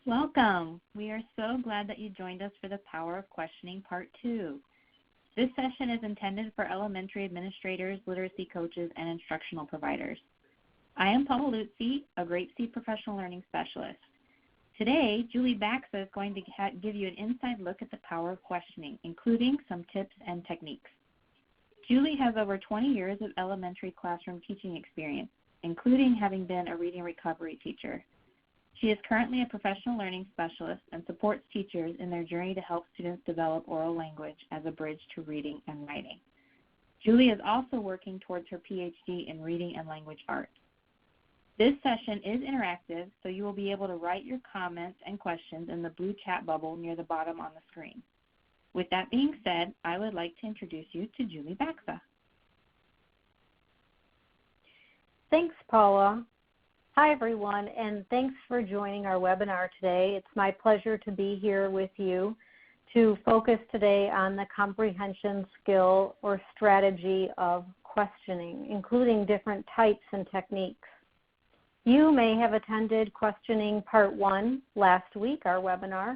Welcome. We are so glad that you joined us for the Power of Questioning Part 2. This session is intended for elementary administrators, literacy coaches, and instructional providers. I am Paula Lutzi, a GrapeSEED professional learning specialist. Today, Julie Baxa is going to give you an inside look at the power of questioning, including some tips and techniques. Julie has over 20 years of elementary classroom teaching experience, including having been a reading recovery teacher. She is currently a professional learning specialist and supports teachers in their journey to help students develop oral language as a bridge to reading and writing. Julie is also working towards her PhD in reading and language arts. This session is interactive, so you will be able to write your comments and questions in the blue chat bubble near the bottom on the screen. With that being said, I would like to introduce you to Julie Baxa. Thanks, Paula. Hi, everyone, and thanks for joining our webinar today. It's my pleasure to be here with you to focus today on the comprehension skill or strategy of questioning, including different types and techniques. You may have attended Questioning Part 1 last week, our webinar,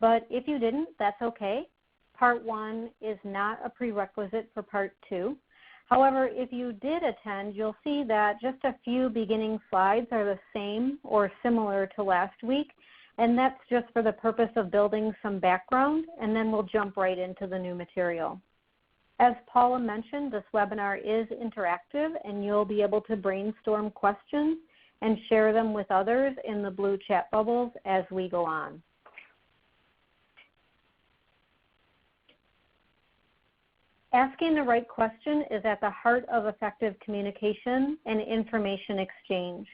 but if you didn't, that's okay. Part 1 is not a prerequisite for Part 2. However, if you did attend, you'll see that just a few beginning slides are the same or similar to last week, and that's just for the purpose of building some background, and then we'll jump right into the new material. As Paula mentioned, this webinar is interactive, and you'll be able to brainstorm questions and share them with others in the blue chat bubbles as we go on. Asking the right question is at the heart of effective communication and information exchange.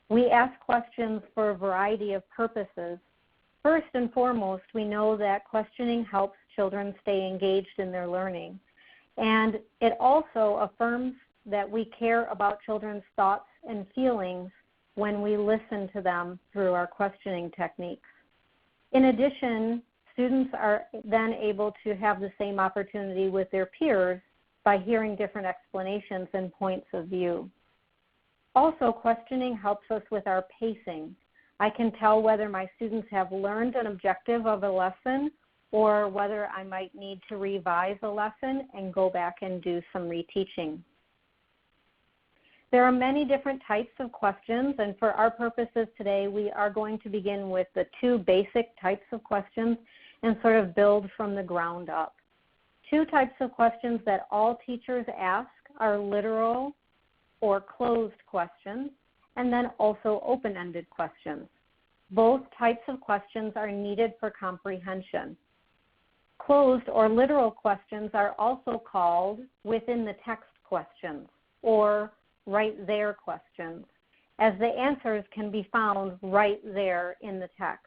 We ask questions for a variety of purposes. First and foremost, we know that questioning helps children stay engaged in their learning. And it also affirms that we care about children's thoughts and feelings when we listen to them through our questioning techniques. In addition, students are then able to have the same opportunity with their peers by hearing different explanations and points of view. Also, questioning helps us with our pacing. I can tell whether my students have learned an objective of a lesson or whether I might need to revise a lesson and go back and do some reteaching. There are many different types of questions, and for our purposes today, we are going to begin with the two basic types of questions and sort of build from the ground up. Two types of questions that all teachers ask are literal or closed questions, and then also open-ended questions. Both types of questions are needed for comprehension. Closed or literal questions are also called within the text questions or right there questions, as the answers can be found right there in the text,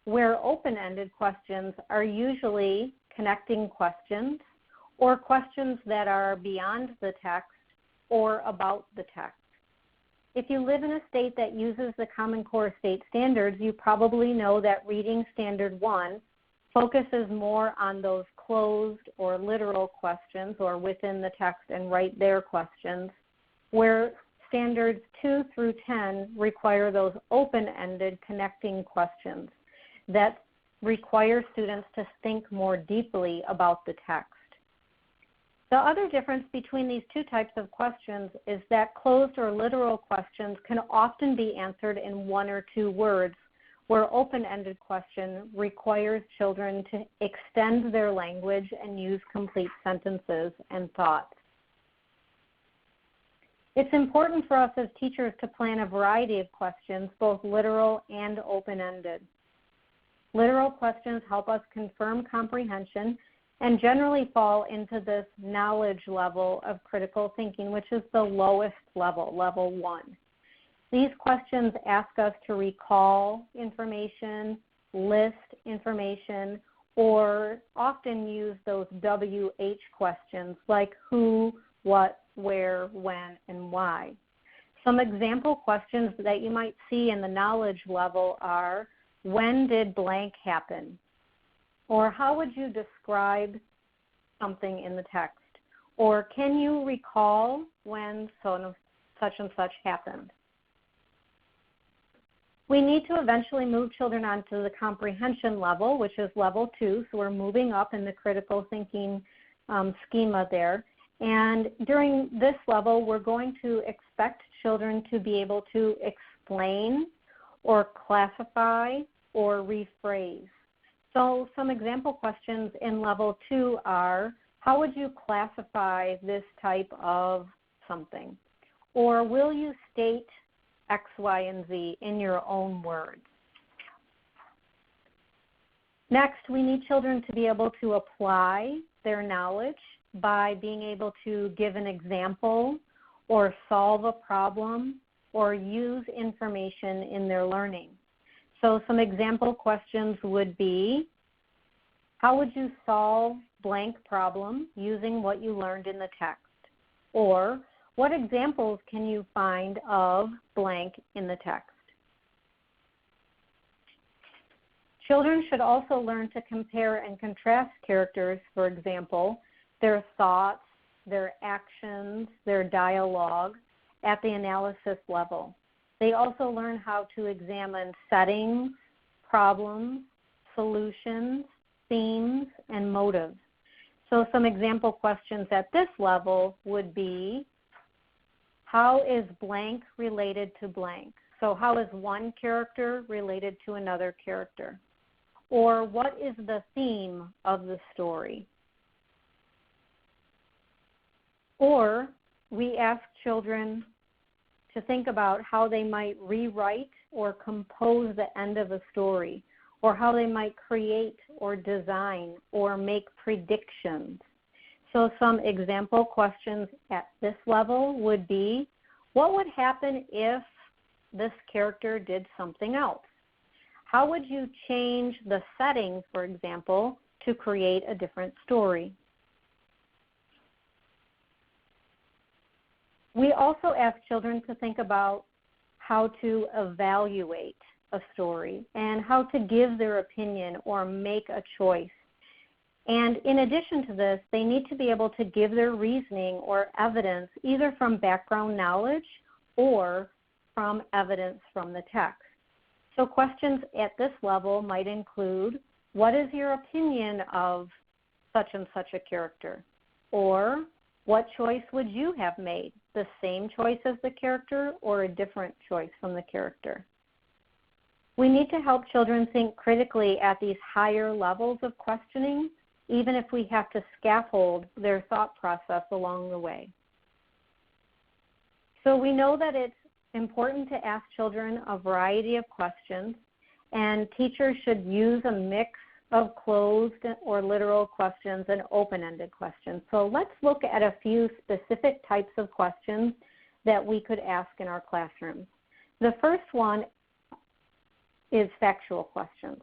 where open-ended questions are usually connecting questions or questions that are beyond the text or about the text. If you live in a state that uses the Common Core state standards, you probably know that Reading Standard 1 focuses more on those closed or literal questions or within the text and right there questions, where Standards 2 through 10 require those open-ended connecting questions that require students to think more deeply about the text. The other difference between these two types of questions is that closed or literal questions can often be answered in one or two words, where open-ended question requires children to extend their language and use complete sentences and thoughts. It's important for us as teachers to plan a variety of questions, both literal and open-ended. Literal questions help us confirm comprehension and generally fall into this knowledge level of critical thinking, which is the lowest level, level 1. These questions ask us to recall information, list information, or often use those WH questions like who, what, where, when, and why. Some example questions that you might see in the knowledge level are, when did blank happen? Or how would you describe something in the text? Or can you recall when such and such happened? We need to eventually move children onto the comprehension level, which is level 2. So we're moving up in the critical thinking schema there. And during this level, we're going to expect children to be able to explain or classify or rephrase. So some example questions in level 2 are, how would you classify this type of something? Or will you state X, Y, and Z in your own words? Next, we need children to be able to apply their knowledge by being able to give an example or solve a problem or use information in their learning. So some example questions would be, how would you solve blank problem using what you learned in the text? Or, what examples can you find of blank in the text? Children should also learn to compare and contrast characters, for example, their thoughts, their actions, their dialogue at the analysis level. They also learn how to examine settings, problems, solutions, themes, and motives. So some example questions at this level would be, how is blank related to blank? So how is one character related to another character? Or what is the theme of the story? Or we ask children to think about how they might rewrite or compose the end of a story, or how they might create or design or make predictions. So some example questions at this level would be, what would happen if this character did something else? How would you change the setting, for example, to create a different story? We also ask children to think about how to evaluate a story and how to give their opinion or make a choice. And in addition to this, they need to be able to give their reasoning or evidence either from background knowledge or from evidence from the text. So questions at this level might include, what is your opinion of such and such a character? Or, what choice would you have made? The same choice as the character or a different choice from the character? We need to help children think critically at these higher levels of questioning, even if we have to scaffold their thought process along the way. So we know that it's important to ask children a variety of questions, and teachers should use a mix of closed or literal questions and open-ended questions. So let's look at a few specific types of questions that we could ask in our classrooms. The first one is factual questions.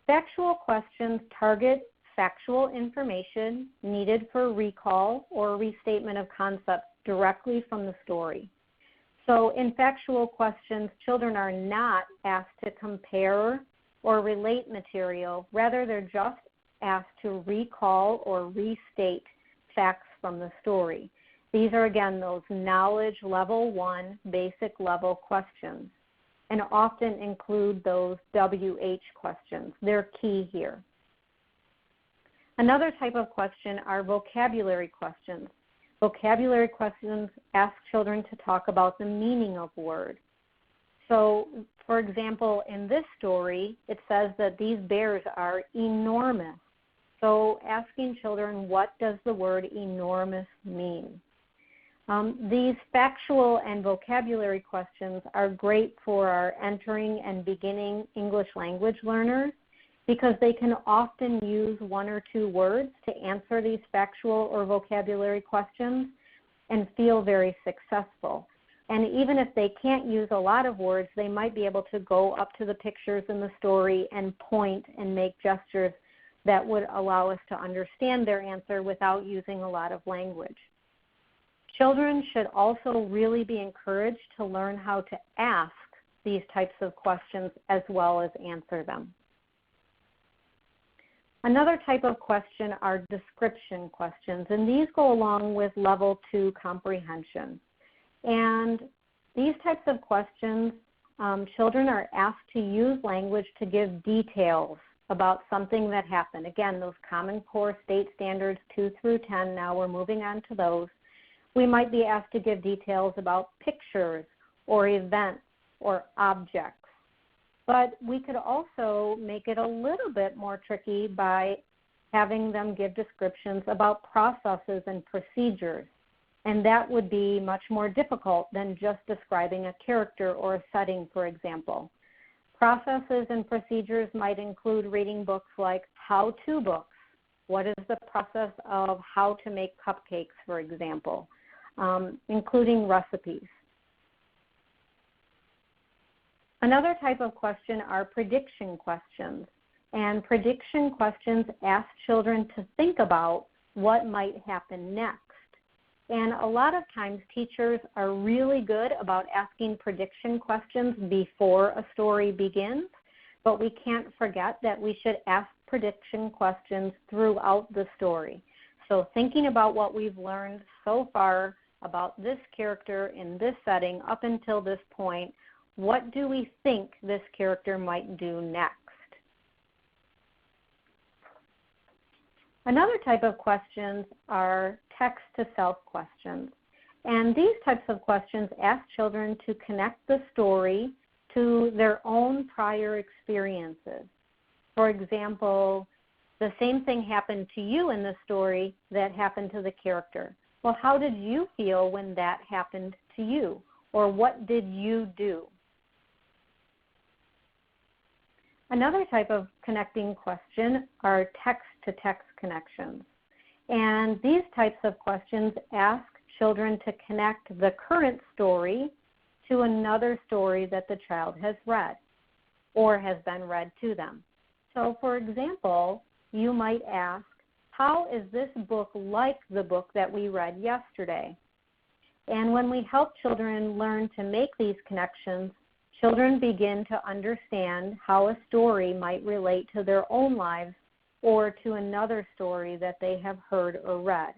Factual questions target factual information needed for recall or restatement of concepts directly from the story. So in factual questions, children are not asked to compare or relate material. Rather, they're just asked to recall or restate facts from the story. These are, again, those knowledge level 1, basic level questions, and often include those WH questions. They're key here. Another type of question are vocabulary questions. Vocabulary questions ask children to talk about the meaning of words. So, for example, in this story, it says that these bears are enormous. So asking children, what does the word enormous mean? These factual and vocabulary questions are great for our entering and beginning English language learners because they can often use one or two words to answer these factual or vocabulary questions and feel very successful. And even if they can't use a lot of words, they might be able to go up to the pictures in the story and point and make gestures that would allow us to understand their answer without using a lot of language. Children should also really be encouraged to learn how to ask these types of questions as well as answer them. Another type of question are description questions, and these go along with level 2 comprehension. And these types of questions children are asked to use language to give details about something that happened. Again, those Common Core State Standards 2 through 10, now we're moving on to those. We might be asked to give details about pictures or events or objects. But we could also make it a little bit more tricky by having them give descriptions about processes and procedures. And that would be much more difficult than just describing a character or a setting, for example. Processes and procedures might include reading books like how-to books. What is the process of how to make cupcakes, for example, including recipes. Another type of question are prediction questions. And prediction questions ask children to think about what might happen next. And a lot of times teachers are really good about asking prediction questions before a story begins, but we can't forget that we should ask prediction questions throughout the story. So thinking about what we've learned so far about this character in this setting up until this point, what do we think this character might do next? Another type of questions are text-to-self questions. And these types of questions ask children to connect the story to their own prior experiences. For example, the same thing happened to you in the story that happened to the character. Well, how did you feel when that happened to you? Or what did you do? Another type of connecting question are text-to-text connections. And these types of questions ask children to connect the current story to another story that the child has read or has been read to them. So, for example, you might ask, how is this book like the book that we read yesterday? And when we help children learn to make these connections, children begin to understand how a story might relate to their own lives or to another story that they have heard or read.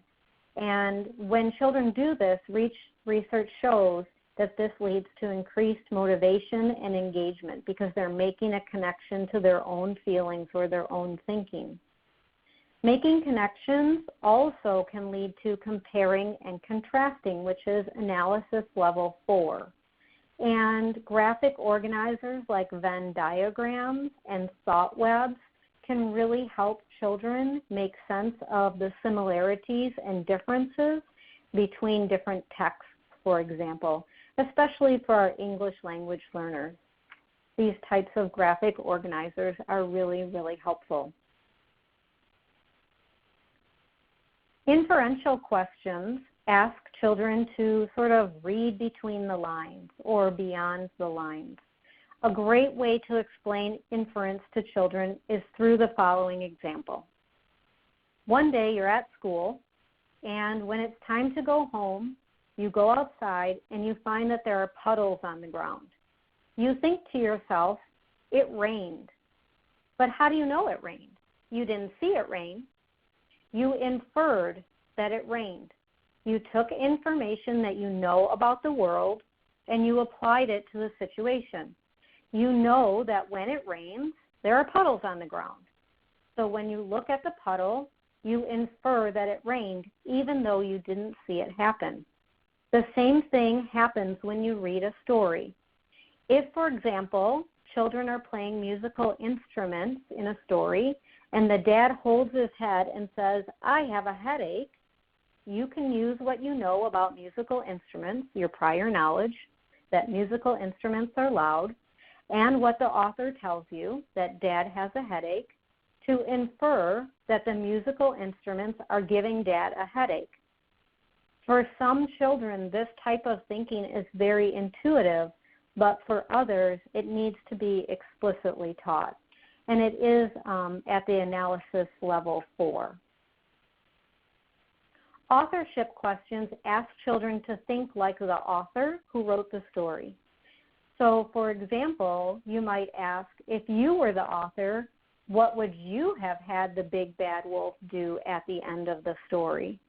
And when children do this, research shows that this leads to increased motivation and engagement because they're making a connection to their own feelings or their own thinking. Making connections also can lead to comparing and contrasting, which is analysis level 4. And graphic organizers like Venn diagrams and thought webs can really help children make sense of the similarities and differences between different texts, for example, especially for our English language learners. These types of graphic organizers are really, really helpful. Inferential questions ask children to sort of read between the lines or beyond the lines. A great way to explain inference to children is through the following example. One day you're at school, and when it's time to go home, you go outside and you find that there are puddles on the ground. You think to yourself, it rained. But how do you know it rained? You didn't see it rain. You inferred that it rained. You took information that you know about the world and you applied it to the situation. You know that when it rains, there are puddles on the ground. So when you look at the puddle, you infer that it rained even though you didn't see it happen. The same thing happens when you read a story. If, for example, children are playing musical instruments in a story and the dad holds his head and says, I have a headache, you can use what you know about musical instruments, your prior knowledge, that musical instruments are loud, and what the author tells you, that dad has a headache, to infer that the musical instruments are giving dad a headache. For some children, this type of thinking is very intuitive, but for others, it needs to be explicitly taught. And it is at the analysis level 4. Authorship questions ask children to think like the author who wrote the story. So, for example, you might ask, if you were the author, what would you have had the big bad wolf do at the end of the story?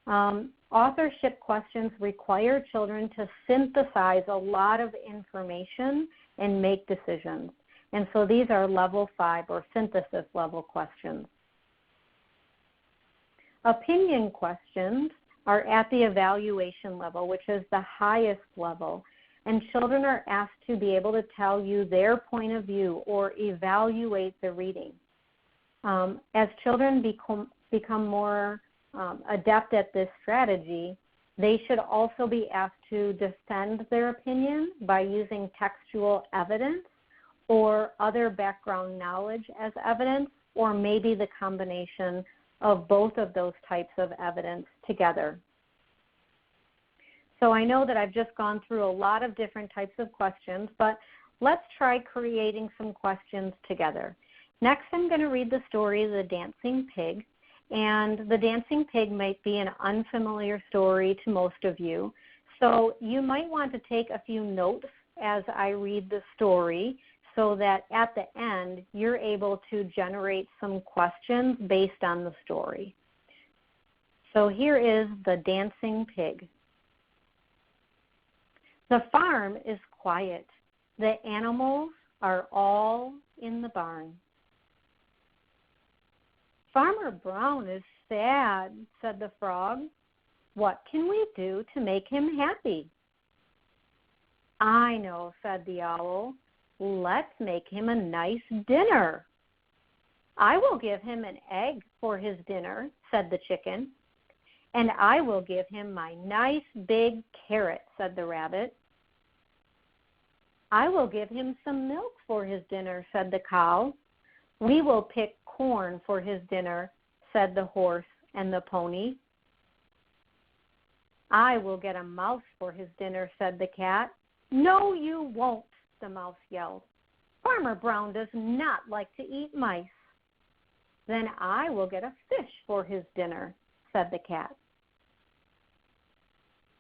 Authorship questions require children to synthesize a lot of information and make decisions. And so these are level 5 or synthesis level questions. Opinion questions are at the evaluation level, which is the highest level. And children are asked to be able to tell you their point of view or evaluate the reading. As children become more adept at this strategy, they should also be asked to defend their opinion by using textual evidence or other background knowledge as evidence, or maybe the combination of both of those types of evidence together. So I know that I've just gone through a lot of different types of questions, but let's try creating some questions together. Next, I'm going to read the story of the Dancing Pig. And the Dancing Pig might be an unfamiliar story to most of you. So you might want to take a few notes as I read the story so that at the end you're able to generate some questions based on the story. So here is the Dancing Pig. The farm is quiet. The animals are all in the barn. Farmer Brown is sad, said the frog. What can we do to make him happy? I know, said the owl. Let's make him a nice dinner. I will give him an egg for his dinner, said the chicken. And I will give him my nice big carrot, said the rabbit. I will give him some milk for his dinner, said the cow. We will pick corn for his dinner, said the horse and the pony. I will get a mouse for his dinner, said the cat. No, you won't, the mouse yelled. Farmer Brown does not like to eat mice. Then I will get a fish for his dinner, said the cat.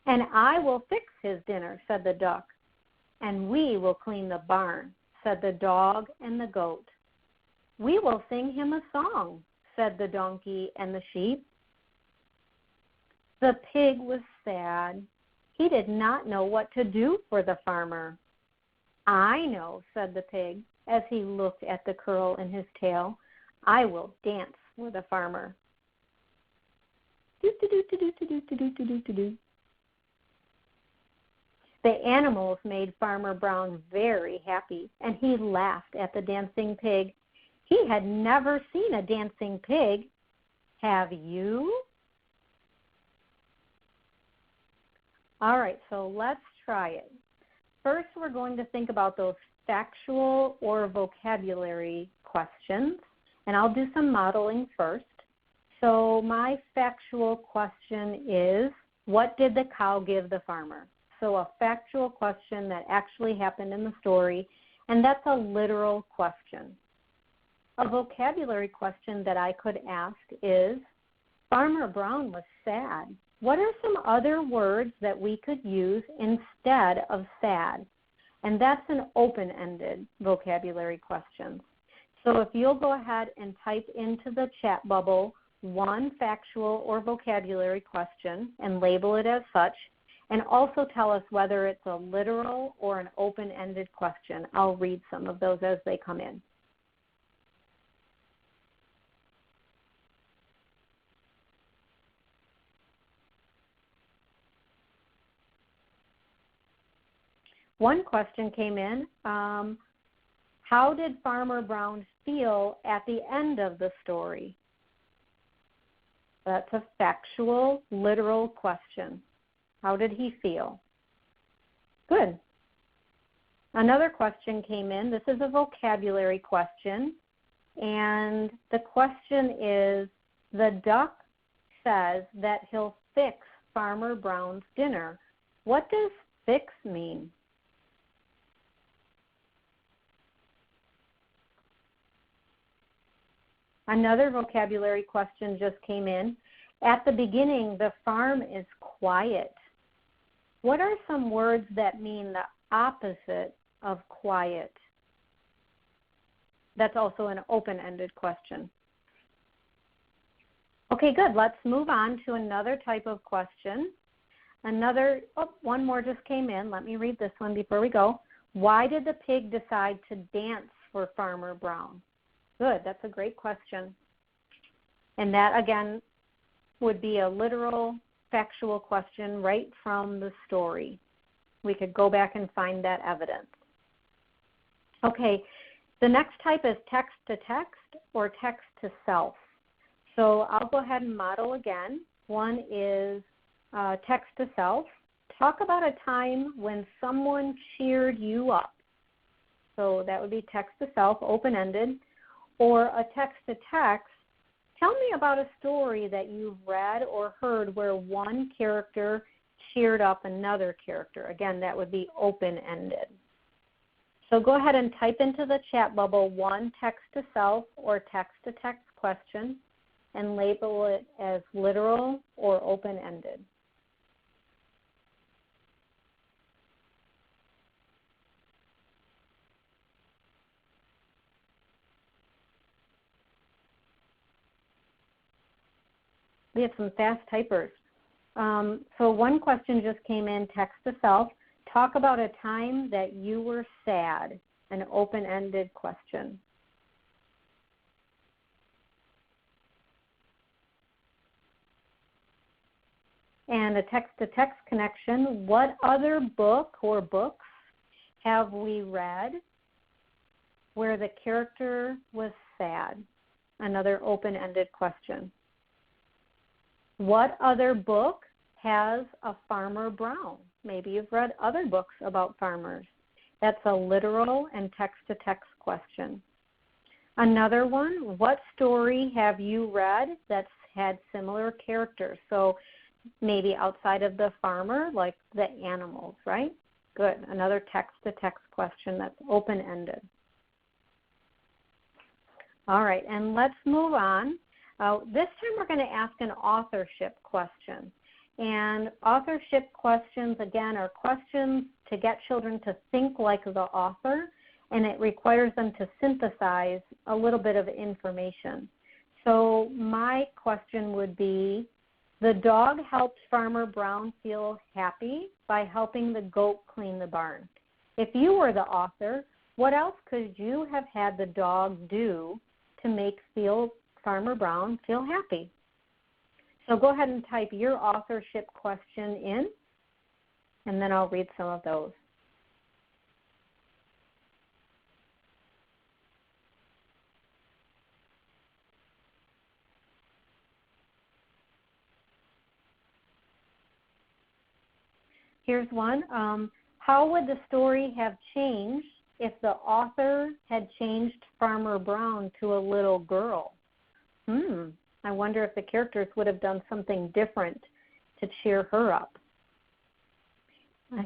And I will fix his dinner, said the duck. And we will clean the barn, said the dog and the goat. We will sing him a song, said the donkey and the sheep. The pig was sad. He did not know what to do for the farmer. I know, said the pig, as he looked at the curl in his tail. I will dance for the farmer. Do-do-do-do-do-do-do-do-do-do-do. The animals made Farmer Brown very happy, and he laughed at the dancing pig. He had never seen a dancing pig. Have you? All right, so let's try it. First, we're going to think about those factual or vocabulary questions, and I'll do some modeling first. So my factual question is, what did the cow give the farmer? So a factual question that actually happened in the story, and that's a literal question. A vocabulary question that I could ask is, Farmer Brown was sad. What are some other words that we could use instead of sad? And that's an open-ended vocabulary question. So if you'll go ahead and type into the chat bubble one factual or vocabulary question and label it as such, and also tell us whether it's a literal or an open-ended question. I'll read some of those as they come in. One question came in, how did Farmer Brown feel at the end of the story? That's a factual, literal question. How did he feel? Good. Another question came in. This is a vocabulary question. And the question is, the duck says that he'll fix Farmer Brown's dinner. What does fix mean? Another vocabulary question just came in. At the beginning, the farm is quiet. What are some words that mean the opposite of quiet? That's also an open-ended question. Okay, good. Let's move on to another type of question. One more just came in. Let me read this one before we go. Why did the pig decide to dance for Farmer Brown? Good, that's a great question. And that, again, would be a literal, factual question right from the story. We could go back and find that evidence. Okay, the next type is text-to-text or text-to-self. So I'll go ahead and model again. One is text-to-self. Talk about a time when someone cheered you up. So that would be text-to-self, open-ended. Or a text-to-text, tell me about a story that you've read or heard where one character cheered up another character. Again, that would be open-ended. So go ahead and type into the chat bubble one text-to-self or text-to-text question and label it as literal or open-ended. We have some fast typers. So one question just came in, text to self. Talk about a time that you were sad, an open-ended question. And a text-to-text connection, what other book or books have we read where the character was sad? Another open-ended question. What other book has a Farmer Brown? Maybe you've read other books about farmers. That's a literal and text-to-text question. Another one, what story have you read that's had similar characters? So maybe outside of the farmer, like the animals, right? Good. Another text-to-text question that's open-ended. All right, and let's move on. This time we're going to ask an authorship question. And authorship questions, again, are questions to get children to think like the author, and it requires them to synthesize a little bit of information. So my question would be, the dog helped Farmer Brown feel happy by helping the goat clean the barn. If you were the author, what else could you have had the dog do to make Farmer Brown feel happy? So go ahead and type your authorship question in, and then I'll read some of those. Here's one. How would the story have changed if the author had changed Farmer Brown to a little girl? I wonder if the characters would have done something different to cheer her up.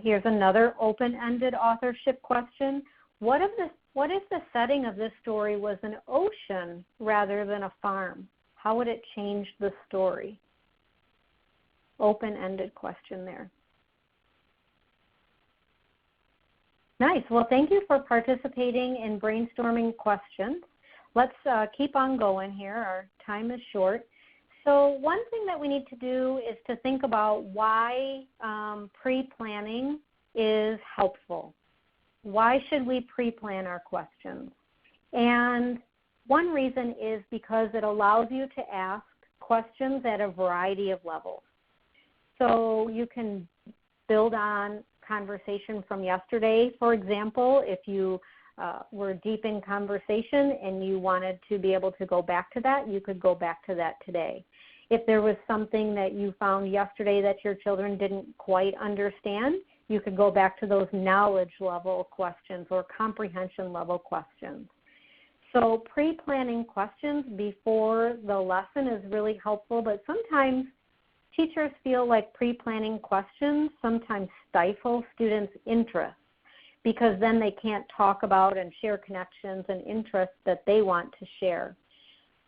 Here's another open-ended authorship question. What if the setting of this story was an ocean rather than a farm? How would it change the story? Open-ended question there. Nice. Well, thank you for participating in brainstorming questions. Let's keep on going here. Our time is short. So one thing that we need to do is to think about why pre-planning is helpful. Why should we pre-plan our questions? And one reason is because it allows you to ask questions at a variety of levels. So you can build on conversation from yesterday, for example, if you were deep in conversation and you wanted to be able to go back to that, you could go back to that today. If there was something that you found yesterday that your children didn't quite understand, you could go back to those knowledge level questions or comprehension level questions. So pre-planning questions before the lesson is really helpful, but sometimes teachers feel like pre-planning questions sometimes stifle students' interest because then they can't talk about and share connections and interests that they want to share.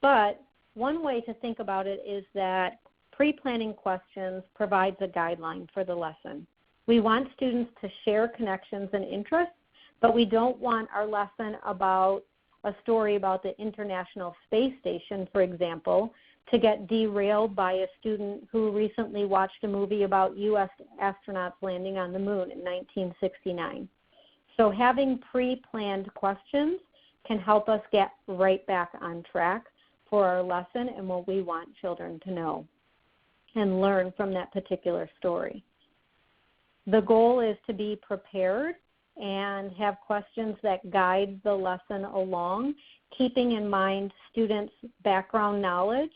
But one way to think about it is that pre-planning questions provides a guideline for the lesson. We want students to share connections and interests, but we don't want our lesson about a story about the International Space Station, for example, to get derailed by a student who recently watched a movie about U.S. astronauts landing on the moon in 1969. So having pre-planned questions can help us get right back on track for our lesson and what we want children to know and learn from that particular story. The goal is to be prepared and have questions that guide the lesson along, keeping in mind students' background knowledge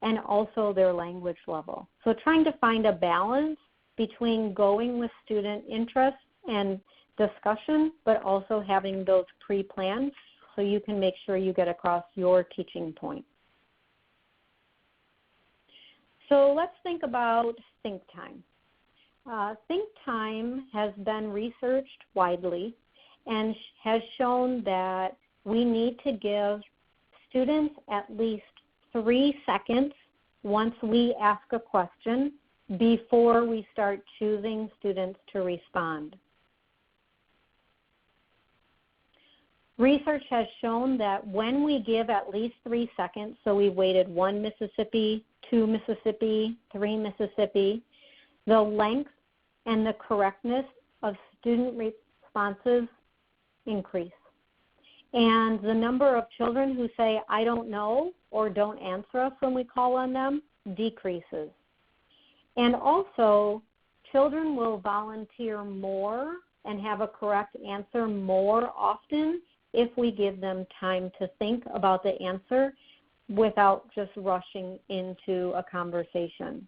and also their language level. So trying to find a balance between going with student interest and discussion, but also having those pre-planned so you can make sure you get across your teaching point. So let's think about think time. Think time has been researched widely and has shown that we need to give students at least 3 seconds once we ask a question before we start choosing students to respond. Research has shown that when we give at least 3 seconds, so we waited 1 Mississippi, 2 Mississippi, 3 Mississippi, the length and the correctness of student responses increase. And the number of children who say, I don't know, or don't answer us when we call on them decreases. And also, children will volunteer more and have a correct answer more often if we give them time to think about the answer without just rushing into a conversation.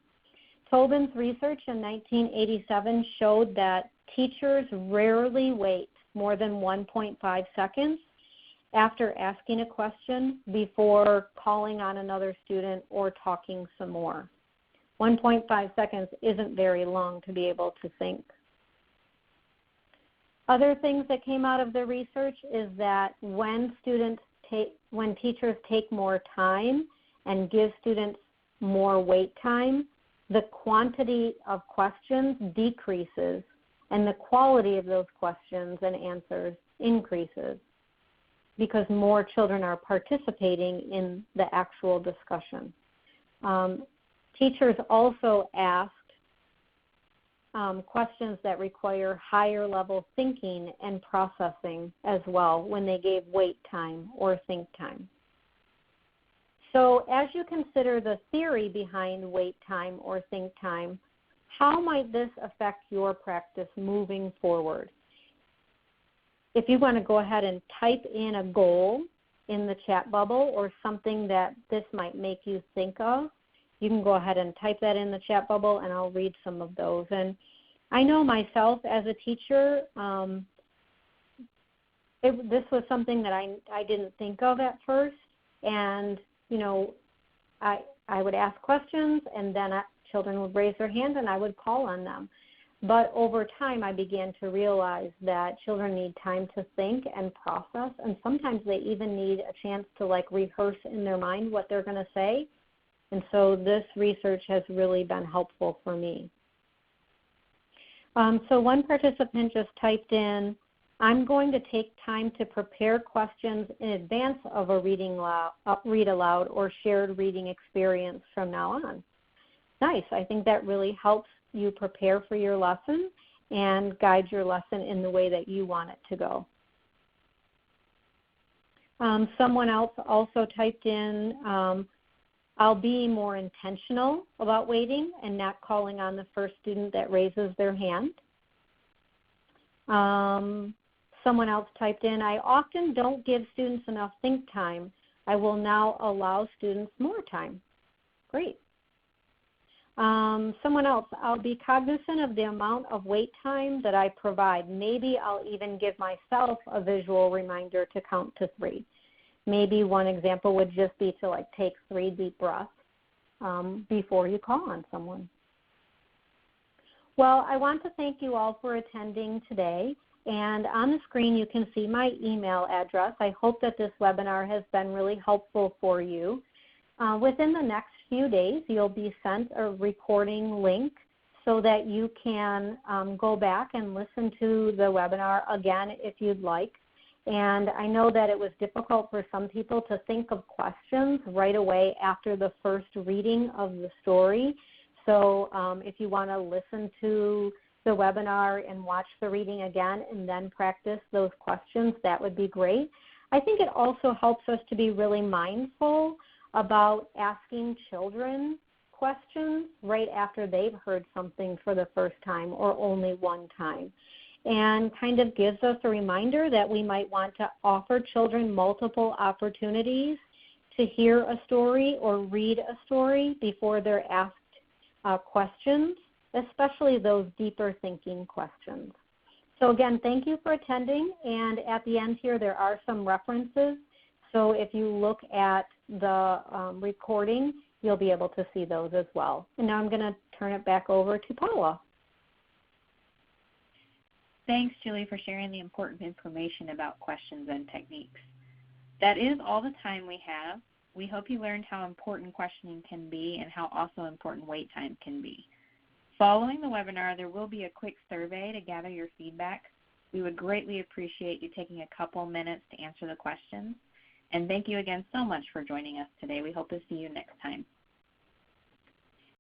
Tobin's research in 1987 showed that teachers rarely wait more than 1.5 seconds after asking a question before calling on another student or talking some more. 1.5 seconds isn't very long to be able to think. Other things that came out of the research is that when teachers take more time and give students more wait time, the quantity of questions decreases and the quality of those questions and answers increases because more children are participating in the actual discussion. Teachers also asked questions that require higher level thinking and processing as well when they gave wait time or think time. So as you consider the theory behind wait time or think time, how might this affect your practice moving forward? If you want to go ahead and type in a goal in the chat bubble or something that this might make you think of, you can go ahead and type that in the chat bubble and I'll read some of those. And I know myself as a teacher, this was something that I didn't think of at first. And, you know, I would ask questions and then children would raise their hand and I would call on them. But over time, I began to realize that children need time to think and process, and sometimes they even need a chance to rehearse in their mind what they're going to say. And so this research has really been helpful for me. So one participant just typed in, I'm going to take time to prepare questions in advance of a read aloud or shared reading experience from now on. Nice. I think that really helps you prepare for your lesson and guide your lesson in the way that you want it to go. Someone else also typed in, I'll be more intentional about waiting and not calling on the first student that raises their hand. Someone else typed in, I often don't give students enough think time. I will now allow students more time. Great. Someone else, I'll be cognizant of the amount of wait time that I provide. Maybe I'll even give myself a visual reminder to count to 3. Maybe one example would just be to take 3 deep breaths before you call on someone. Well, I want to thank you all for attending today. And on the screen you can see my email address. I hope that this webinar has been really helpful for you. Within the next few days, you'll be sent a recording link so that you can go back and listen to the webinar again if you'd like. And I know that it was difficult for some people to think of questions right away after the first reading of the story. So if you want to listen to the webinar and watch the reading again and then practice those questions, that would be great. I think it also helps us to be really mindful about asking children questions right after they've heard something for the first time or only one time, and kind of gives us a reminder that we might want to offer children multiple opportunities to hear a story or read a story before they're asked questions, especially those deeper thinking questions. So again, thank you for attending, and at the end here there are some references. So if you look at the recording, you'll be able to see those as well. And now I'm going to turn it back over to Paula. Thanks, Julie, for sharing the important information about questions and techniques. That is all the time we have. We hope you learned how important questioning can be and how also important wait time can be. Following the webinar, there will be a quick survey to gather your feedback. We would greatly appreciate you taking a couple minutes to answer the questions. And thank you again so much for joining us today. We hope to see you next time.